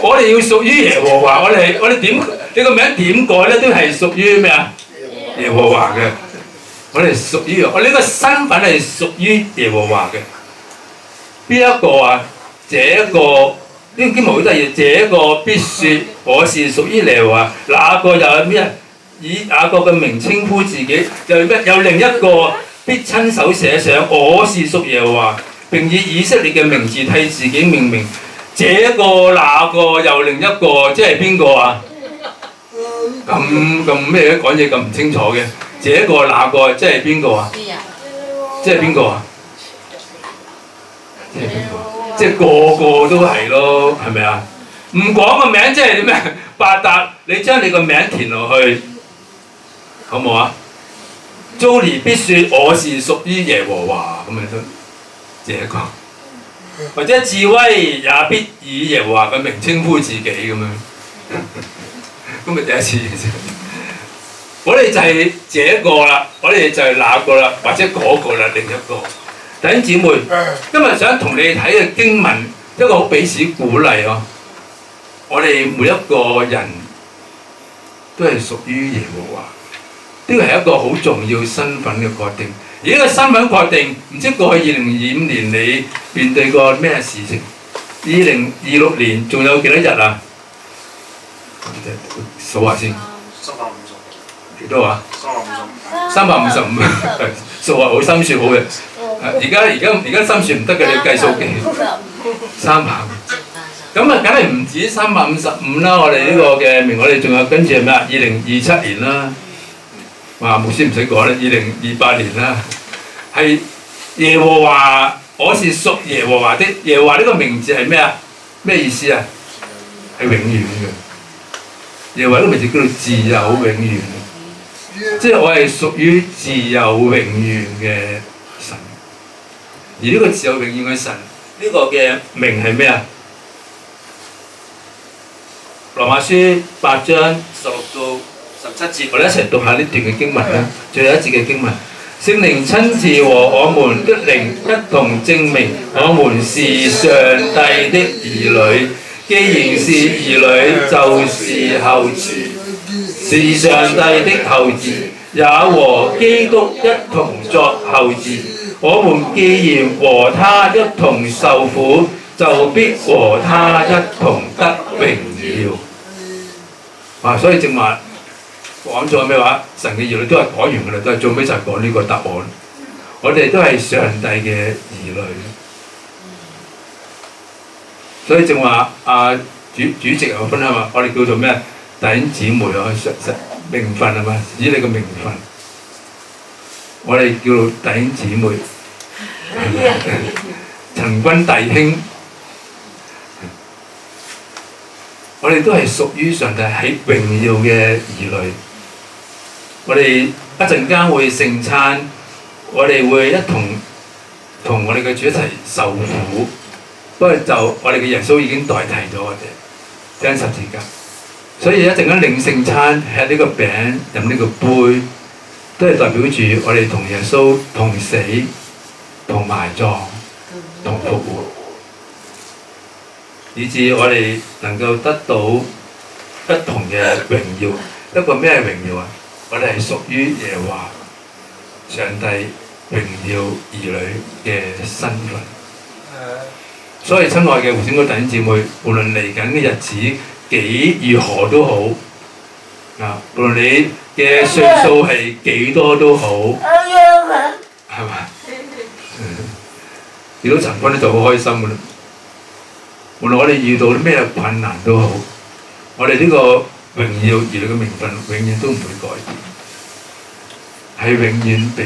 我哋要屬於耶和華，我哋點你個名點改咧，都係屬於咩啊？耶和華嘅。我哋屬於我呢個身份係屬於耶和華嘅。邊一個啊？這個呢個經文好得意，這個必説我是屬於耶和華，那個又係咩？以雅各嘅名稱呼自己，又咩？有另一個必親手寫上我是屬耶和華，並以以色列嘅名字替自己命名。這個那個又另一個，即係邊個啊？咁咩嘅講嘢咁唔清楚嘅？這個那個即係邊個啊？即係邊個啊？即係邊個？即係個個都係咯，係咪啊？唔講個名即係點咩？八達，你將你個名填落去，好冇啊？Jolie必説我是屬於耶和華咁樣都，這個。或者智威也必以耶和華嘅名稱呼自己咁樣，咁咪第一次嘅啫。我哋就係這一個啦，我哋就係那個啦，或者嗰個啦，另一個。弟兄姊妹，今日想同你睇嘅經文一個好彼此鼓勵哦。我哋每一個人都係屬於耶和華，呢個係一個好重要身份嘅確定。而呢個身份確定，唔知過去2025年你面對過咩事情？2026年仲有幾多日啊？數下先。幾多啊？355。數學好心算好嘅。而家心算唔得嘅，你計數機。300。咁啊，梗係唔止355啦！我哋呢個嘅明，我哋仲有跟住係咩啊？2027年啦。哇！牧師唔使講啦，2028年啦。係耶和華，我是屬耶和華的。耶和華呢個名字係咩啊？咩意思啊？係永遠嘅。耶和華呢個名字叫做自有永遠。即係我係屬於自有永遠嘅神，而呢個自有永遠嘅神，呢個嘅名係咩啊？羅馬書8章16到17節，我哋一齊讀下呢段嘅經文啦。最後一節嘅經文，聖靈親自和我們的靈一同證明，我們是上帝的兒女。既然是兒女，就是後嗣。是上帝的後嗣，也和基督一同作後嗣。我們既然和他一同受苦，就必和他一同得榮耀。所以正話講咗咩話？神嘅兒女都係講完㗎啦，都係最尾就係講呢個答案。我哋都係上帝嘅兒女。所以正話主席有分享話，我哋叫做咩？弟兄姊妹啊，名分係嘛？指你個名分，我哋叫做弟兄姊妹，陳君弟兄，我哋都係屬於上帝喺榮耀嘅兒女。我哋一陣間會聖餐，我哋會一同我哋嘅主一齊受苦。不過就我哋嘅耶穌已經代替咗我哋釘十字架。所以一陣間領聖餐，吃呢個餅，飲呢個杯，都係代表住我哋同耶穌同死、同埋葬、同復活，以致我哋能夠得到不同嘅榮耀。一個咩榮耀啊？我哋係屬於耶和華上帝榮耀兒女嘅身份。所以親愛嘅胡小哥弟兄姊妹，無論嚟緊嘅日子幾如何都好，無論你嘅歲數係幾多都好，係嘛？見到陳君咧就好開心㗎啦。無論我哋遇到啲咩困難都好，我哋呢個榮耀兒女嘅名分永遠都唔會改變，係永遠被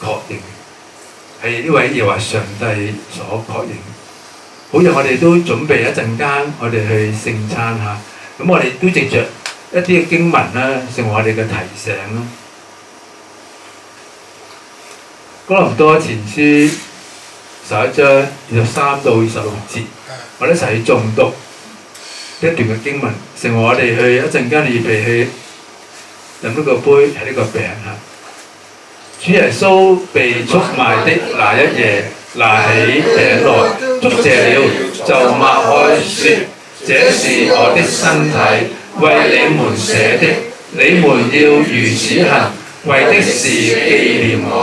確認，係呢位耶和華上帝所確認。好似我哋都準備一陣間，我哋去聖餐嚇，咁我哋都藉着一啲嘅經文啦，成為我哋嘅提醒啦。哥林多前書11章23到26節，我哋一齊去誦讀一段嘅經文，成為我哋去一陣間預備去飲呢個杯，係呢個餅嚇。主耶穌被出賣的那一夜，拿起餅來，祝謝了，就擘開說：這是我的身體，為你們捨的，你們要如此行，為的是紀念我。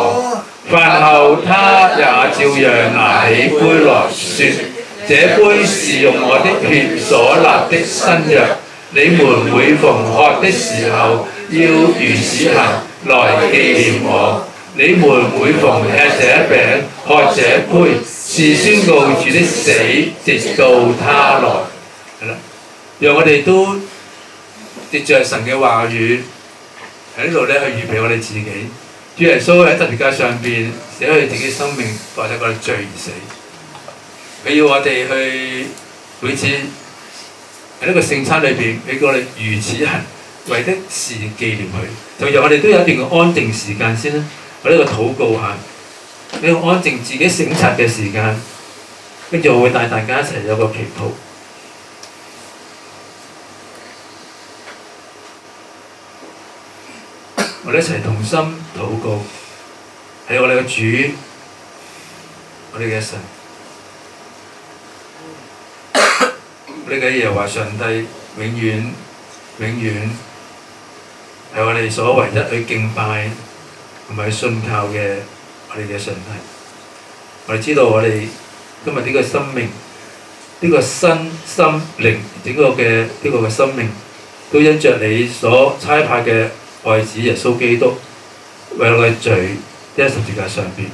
飯後他也照樣拿起杯來說：這杯是用我的血所立的新約，你們每逢喝的時候，要如此行，來紀念我。你們每逢吃這餅、喝這杯，是宣告主的死，直到他來。係啦，讓我哋都藉著神嘅話語喺呢度咧，去預備我哋自己。主耶穌喺十字架上邊捨去自己生命，代替我哋罪而死。佢要我哋去每次喺呢個聖餐裏邊，俾我哋如此行，為的是紀念佢。就讓我哋都有一段嘅安靜時間先啦。我呢個禱告下，呢個安靜自己省察嘅時間，跟住我會帶大家一齊有個祈禱。我哋一齊同心禱告，係我哋嘅主，我哋嘅神，我哋嘅耶和華上帝，永遠係我哋所唯一去敬拜同埋信靠嘅我哋嘅上帝。我哋知道我哋今日呢個生命，呢個身心靈整個嘅呢個嘅生命，都因着你所差派嘅愛子耶穌基督為我嘅罪喺十字架上邊，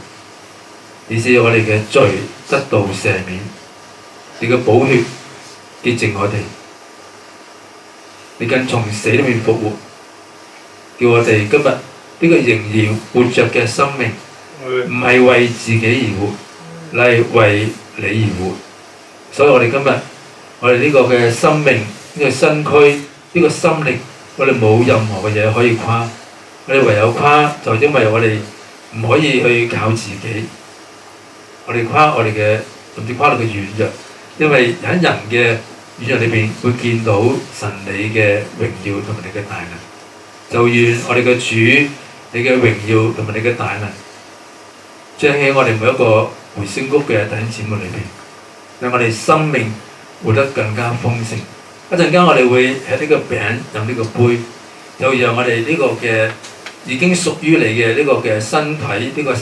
以致我哋嘅罪得到赦免，你嘅寶血潔淨我哋，你更從死裏面復活，叫我哋今日呢個仍然活着嘅生命，唔係為自己而活，乃係為你而活。所以我哋今日我哋呢個嘅生命，呢個身軀，呢個心靈，我哋冇任何嘅嘢可以誇，我哋唯有誇就因為我哋唔可以去靠自己，我哋誇我哋嘅，甚至誇到嘅軟弱，因為喺人嘅軟弱裏邊會見到神你嘅榮耀同埋你嘅大能。就願我哋嘅主，你嘅榮耀同埋你嘅大能，將喺我哋每一個回聲谷嘅弟兄姊妹裏邊，讓我哋生命活得更加豐盛。一陣間我哋會喺呢個餅飲呢個杯，就讓我哋呢個嘅已經屬於你嘅呢個嘅身體，呢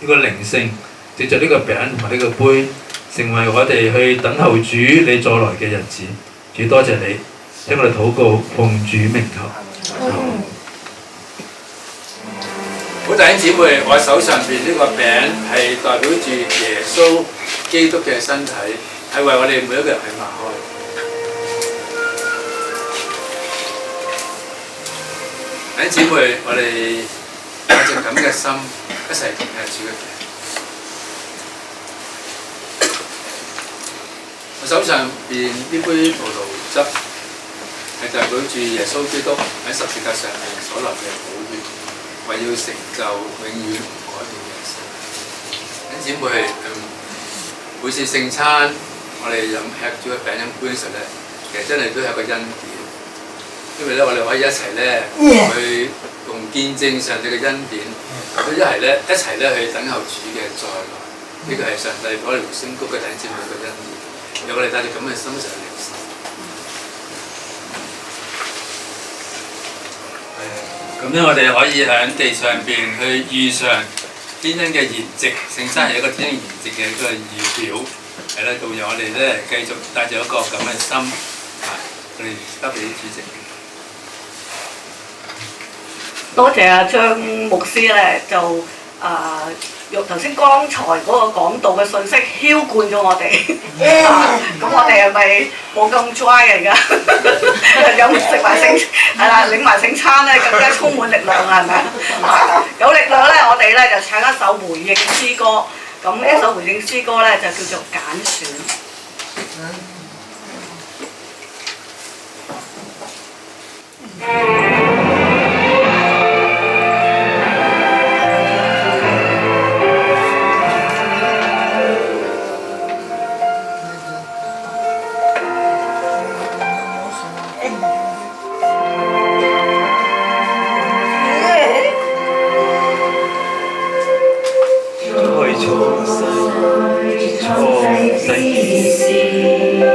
個靈性，藉著呢個餅同埋呢個杯，成為我哋去等候主你再來嘅日子。主多謝你，聽我哋禱告，奉主名求。好，弟兄姊妹，我手上邊呢個餅係代表住耶穌基督嘅身體，係為我哋每一個人去擘開。弟兄姊妹，我哋帶着咁嘅心一齊同吃主嘅餅。我手上邊呢杯葡萄汁係代表住耶穌基督喺十字架上面所流嘅寶血，為要成就永遠唔改變嘅事。弟兄姊妹，每次聖餐我哋飲吃主嘅餅飲杯嘅時候咧，其實真係都係一個恩典，因為咧我哋可以一齊咧去共見證上帝嘅恩典，一齊咧去等候主嘅再來。呢個係上帝我哋回聲谷嘅弟兄姊妹嘅恩典，讓我哋帶住咁嘅心上嚟領受。咁樣我哋可以喺地上邊去遇上天恩嘅筵席，聖餐係一個天恩筵席嘅一個預表，係啦，到讓我哋咧繼續帶住一個咁嘅心，我哋交俾主席。多謝阿張牧師咧，就用頭先剛才嗰個講道嘅信息澆灌咗我哋，咁我哋係咪冇咁 dry 嚟㗎？食埋聖係啦，領埋聖餐咧，更加充滿力量啊，係咪啊？有力量咧，我哋咧就唱一首回應詩歌，咁呢一首回應詩歌咧就叫做揀選。在創世以時。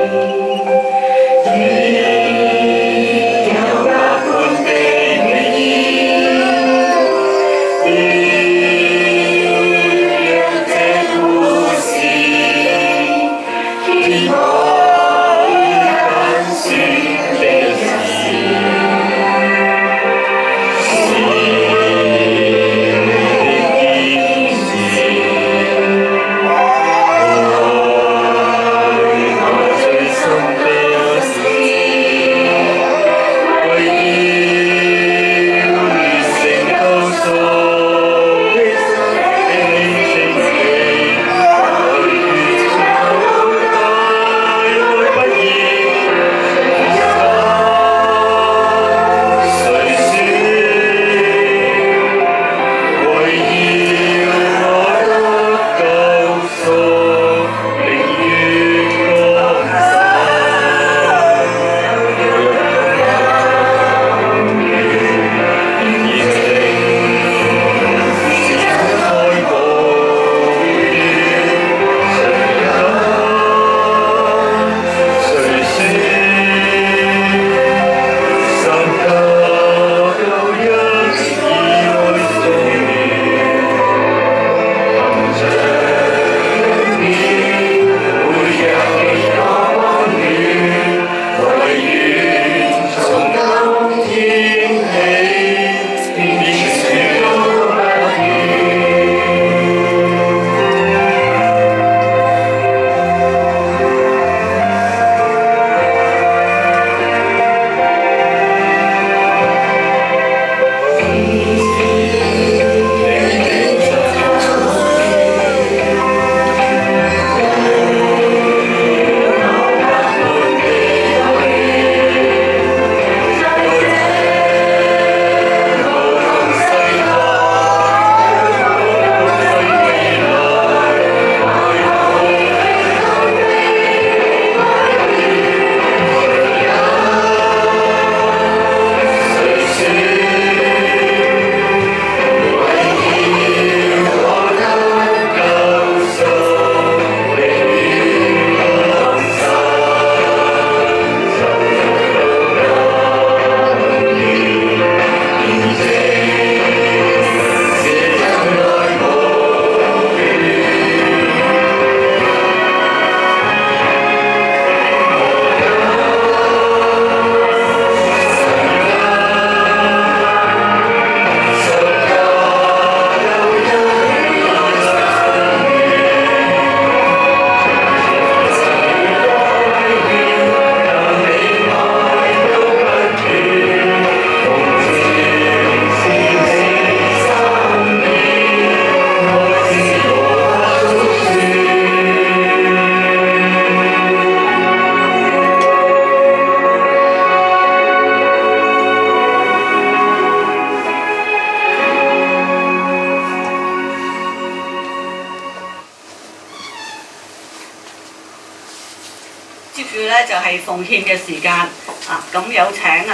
係奉獻嘅時間啊！咁有請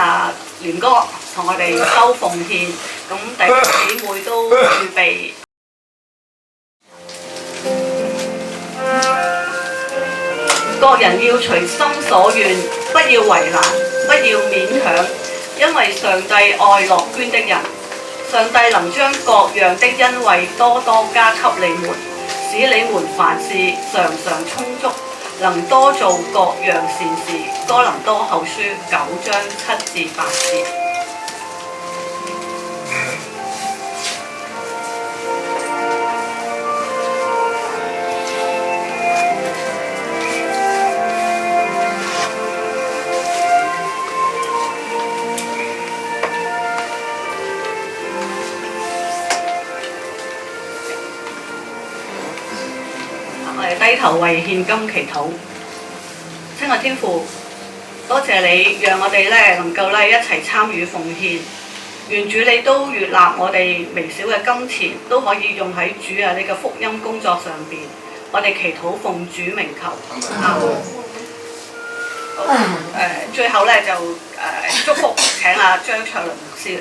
聯哥同我哋收奉獻，咁弟兄姊妹都預備。各人要隨心所願，不要為難，不要勉強，因為上帝愛樂捐的人。上帝能將各樣的恩惠多多加給你們，使你們凡事常常充足，能多做各樣善事。哥林多後書9章7至8節。低頭為獻金祈禱，親愛天父，多謝你讓我哋能夠一齊參與奉獻，願主你都悅納我哋微小嘅金錢，都可以用喺主你嘅福音工作上邊。我哋祈禱奉主名求。最後就祝福請張卓麟牧師。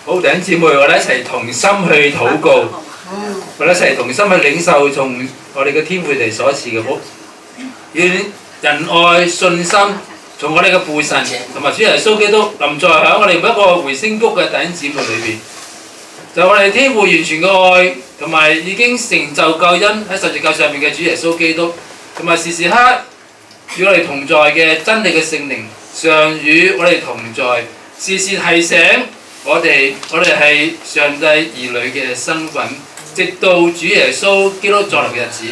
好，弟兄姊妹，我哋一齊同心去禱告，我哋一齊同心去領受從我哋嘅天父地所賜嘅福，願仁愛信心從我哋嘅父神同埋主耶穌基督臨在響我哋每一個回聲谷嘅弟兄姊妹裏邊，就我哋天父完全嘅愛同埋已經成就救恩喺十字架上面嘅主耶穌基督，同埋時時刻與我哋同在嘅真理嘅聖靈，常與我哋同在，時時提醒我哋係上帝兒女嘅身份，直到主耶穌基督再來嘅日子。